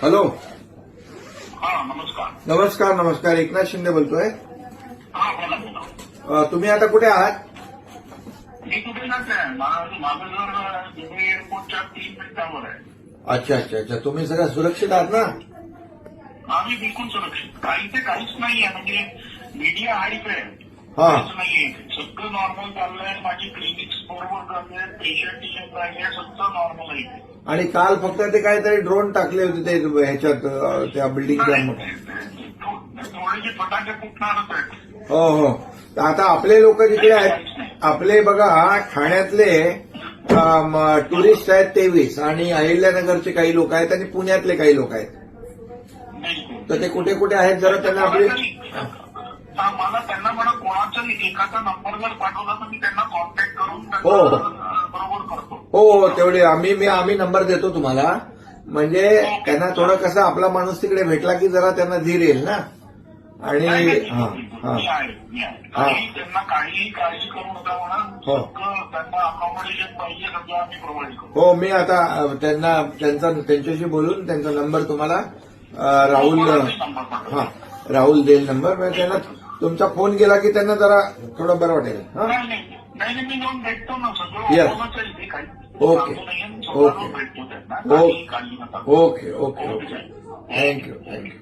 Hello. हा नमस्कार. नमस्कार नमस्कार. एकनाथ शिंदे बोलतोय. हा बोला बोला. तुम्ही आता कुठे आहात? मी कुठेच आहे. माझं घर दुबई एअरपोर्टच्या 3 मिनिटावर आहे. अच्छा अच्छा अच्छा. तुम्ही सगळं सुरक्षित आहात ना? आम्ही बिलकुल सुरक्षित. काही ते काहीच नाहीये. म्हणजे मीडिया हाईप आहे. हा. काहीच नाहीये. सगळं नॉर्मल चाललंय. माझी क्लिनिक्स बरोबर चाललंय. पेशंट येत नाहीये. सगळं नॉर्मल आहे. आणि काल फक्त ते काहीतरी ड्रोन टाकले होते ते ह्याच्यात त्या बिल्डिंगच्या. थोडेसे फटाके फुटणारच आहेत. हो हो. आता आपले लोक जिकडे आहेत, आपले बघा ठाण्यातले टुरिस्ट आहेत 23 आणि अहिल्यानगरचे काही लोक आहेत आणि पुण्यातले काही लोक आहेत. तर ते कुठे कुठे आहेत जरा त्यांना आपले. मला त्यांना म्हणा कोणाचा एखादा नंबर जर पाठवला तर मी त्यांना कॉन्टॅक्ट करून हो बरोबर करतो. हो हो तेवढे आम्ही नंबर देतो तुम्हाला. म्हणजे त्यांना थोडं कसं आपला माणूस तिकडे भेटला की जरा त्यांना धीर येईल ना. आणि त्यांना काहीही काळजी करू नका म्हणा. हो. त्यांना अकॉमोडेशन पाहिजे सगळं आम्ही प्रोव्हाइड करू. हो. मी आता त्यांच्याशी बोलून त्यांचा नंबर तुम्हाला राहुल देईल नंबर. म्हणजे त्यांना तुमचा फोन गेला की त्यांना जरा थोडं बरं वाटेल. नाही मी जाऊन भेटतो ना. सगळं काही ओके भेटतो त्यांना. Okay okay okay. Thank you thank you.